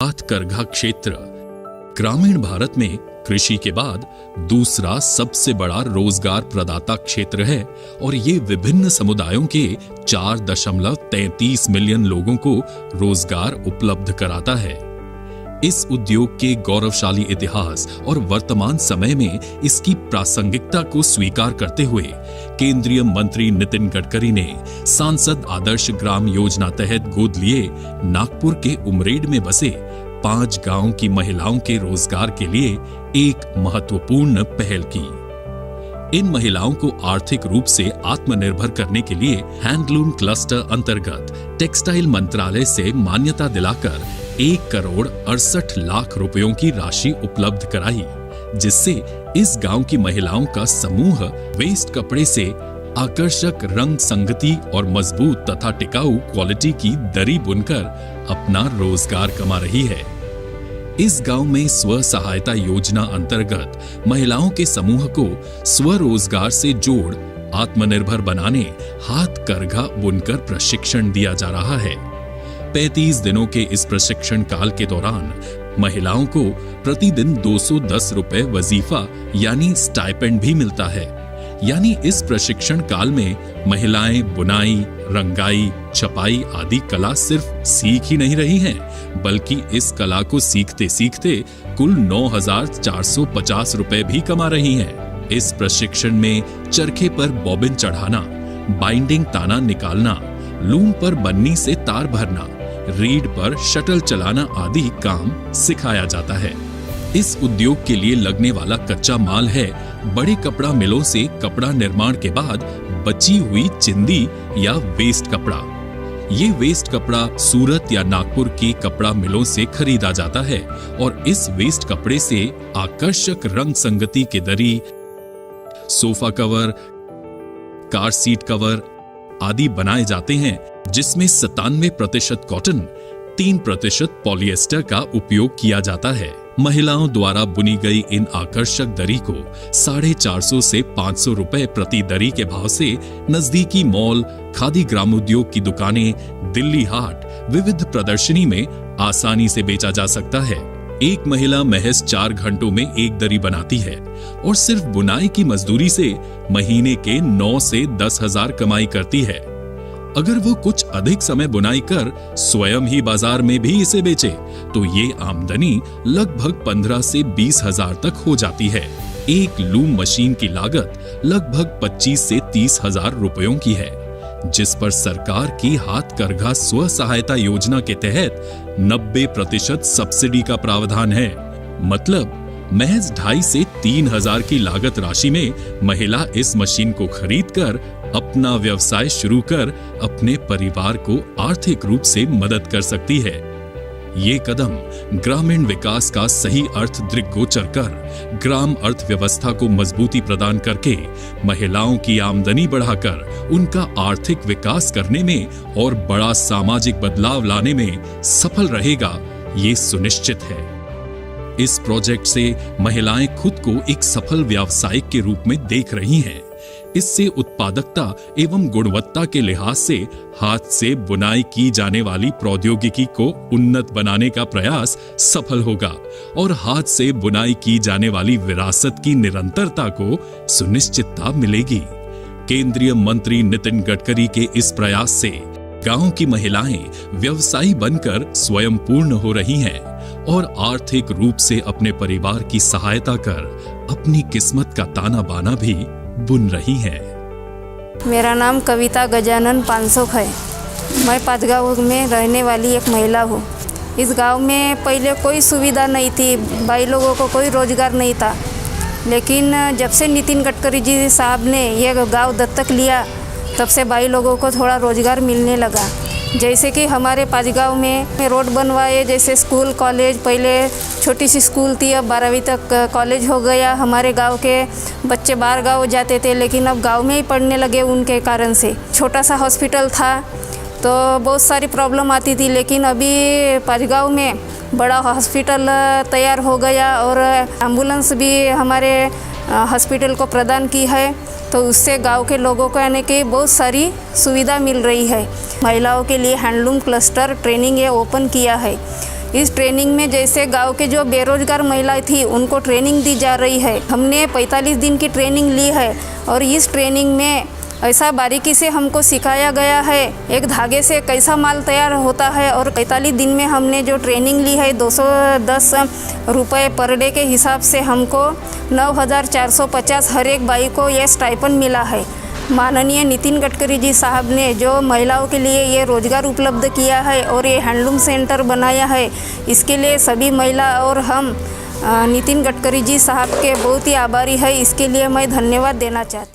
हाथकरघा क्षेत्र ग्रामीण भारत में कृषि के बाद दूसरा सबसे बड़ा रोजगार प्रदाता क्षेत्र है और ये विभिन्न समुदायों के 4.33 मिलियन लोगों को रोजगार उपलब्ध कराता है। इस उद्योग के गौरवशाली इतिहास और वर्तमान समय में इसकी प्रासंगिकता को स्वीकार करते हुए केंद्रीय मंत्री नितिन गडकरी ने सांसद आदर्श ग्राम योजना तहत गोद लिए नागपुर के उमरेड में बसे 5 गांव की महिलाओं के रोजगार के लिए एक महत्वपूर्ण पहल की। इन महिलाओं को आर्थिक रूप से आत्मनिर्भर करने के लिए हैंडलूम क्लस्टर अंतर्गत टेक्सटाइल मंत्रालय से मान्यता दिलाकर 1,68,00,000 रुपयों की राशि उपलब्ध कराई, जिससे इस गांव की महिलाओं का समूह वेस्ट कपड़े से आकर्षक रंग संगति और मजबूत तथा टिकाऊ क्वालिटी की दरी बुनकर अपना रोजगार कमा रही है। इस गांव में स्व सहायता योजना अंतर्गत महिलाओं के समूह को स्वरोजगार से जोड़ आत्मनिर्भर बनाने हाथकरघा बुनकर प्रशिक्षण दिया जा रहा है। 35 दिनों के इस प्रशिक्षण काल के दौरान महिलाओं को प्रतिदिन 210 रुपए वजीफा यानी स्टाइपेंड भी मिलता है। यानी इस प्रशिक्षण काल में महिलाएं बुनाई, रंगाई, छपाई आदि कला सिर्फ सीख ही नहीं रही हैं, बल्कि इस कला को सीखते सीखते कुल 9,450 रुपए भी कमा रही हैं। इस प्रशिक्षण में चरखे पर बॉबिन चढ़ाना, बाइंडिंग ताना निकालना, लूम पर बन्नी से तार भरना, रीड पर शटल चलाना आदि काम सिखाया जाता है। इस उद्योग के लिए लगने वाला कच्चा माल है बड़े कपड़ा मिलों से कपड़ा निर्माण के बाद बची हुई चिंदी या वेस्ट कपड़ा। ये वेस्ट कपड़ा सूरत या नागपुर की कपड़ा मिलों से खरीदा जाता है और इस वेस्ट कपड़े से आकर्षक रंग संगति के दरी, sofa cover, car seat cover आदि बनाए जाते हैं, जिसमें 97% कॉटन, 3% पॉलिएस्टर का उपयोग किया जाता है। महिलाओं द्वारा बुनी गई इन आकर्षक दरी को 450 से 500 रुपए प्रति दरी के भाव से नजदीकी मॉल, खादी ग्रामोद्योग की दुकानें, दिल्ली हाट, विविध प्रदर्शनी में आसानी से बेचा जा सकता है। एक महिला महज 4 घंटों में एक दरी बनाती है और सिर्फ बुनाई की मजदूरी से महीने के 9 से 10,000 कमाई करती है। अगर वो कुछ अधिक समय बुनाई कर स्वयं ही बाजार में भी इसे बेचे तो ये आमदनी लगभग 15 से 20,000 तक हो जाती है। एक लूम मशीन की लागत लगभग 25 से 30,000 रुपयों की है, जिस पर सरकार की हाथकरघा स्व सहायता योजना के तहत 90% सब्सिडी का प्रावधान है। मतलब महज 2,500 से 3,000 की लागत राशि में महिला इस मशीन को खरीदकर अपना व्यवसाय शुरू कर अपने परिवार को आर्थिक रूप से मदद कर सकती है। ये कदम ग्रामीण विकास का सही अर्थ दृष्टिगोचर कर ग्राम अर्थव्यवस्था को मजबूती प्रदान करके महिलाओं की आमदनी बढ़ाकर उनका आर्थिक विकास करने में और बड़ा सामाजिक बदलाव लाने में सफल रहेगा, ये सुनिश्चित है। इस प्रोजेक्ट से महिलाएं खुद को एक सफल व्यावसायिक के रूप में देख रही हैं। इससे उत्पादकता एवं गुणवत्ता के लिहाज से हाथ से बुनाई की जाने वाली प्रौद्योगिकी को उन्नत बनाने का प्रयास सफल होगा और हाथ से बुनाई की जाने वाली विरासत की निरंतरता को सुनिश्चितता मिलेगी। केंद्रीय मंत्री नितिन गडकरी के इस प्रयास से गांव की महिलाएं व्यवसायी बनकर स्वयं पूर्ण हो रही हैं और आर्थिक रूप से अपने परिवार की सहायता कर अपनी किस्मत का ताना बाना भी बुन रही है। मेरा नाम कविता गजानन पानसोक है। मैं पातगांव में रहने वाली एक महिला हूँ। इस गांव में पहले कोई सुविधा नहीं थी, भाई लोगों को कोई रोजगार नहीं था, लेकिन जब से नितिन गडकरी जी साहब ने यह गांव दत्तक लिया तब से भाई लोगों को थोड़ा रोजगार मिलने लगा। जैसे कि हमारे पातगांव में रोड बनवाए, जैसे स्कूल कॉलेज, पहले छोटी सी स्कूल थी, अब 12वीं तक कॉलेज हो गया। हमारे गांव के बच्चे बाहर गांव जाते थे, लेकिन अब गांव में ही पढ़ने लगे उनके कारण से। छोटा सा हॉस्पिटल था तो बहुत सारी प्रॉब्लम आती थी, लेकिन अभी पातगांव में बड़ा हॉस्पिटल तैयार हो गया और एम्बुलेंस भी हमारे हॉस्पिटल को प्रदान की है, तो उससे गांव के लोगों को आने की बहुत सारी सुविधा मिल रही है। महिलाओं के लिए हैंडलूम क्लस्टर ट्रेनिंग ये ओपन किया है। इस ट्रेनिंग में जैसे गांव के जो बेरोजगार महिलाएं थी उनको ट्रेनिंग दी जा रही है। हमने 45 दिन की ट्रेनिंग ली है और इस ट्रेनिंग में ऐसा बारीकी से हमको सिखाया गया है एक धागे से कैसा माल तैयार होता है। और 45 दिन में हमने जो ट्रेनिंग ली है 210 रुपये पर डे के हिसाब से हमको 9,450 हर एक बाई को ये स्टाइपेंड मिला है। माननीय नितिन गडकरी जी साहब ने जो महिलाओं के लिए ये रोज़गार उपलब्ध किया है और ये हैंडलूम सेंटर बनाया है, इसके लिए सभी महिला और हम नितिन गडकरी जी साहब के बहुत ही आभारी है। इसके लिए मैं धन्यवाद देना चाहती हूँ।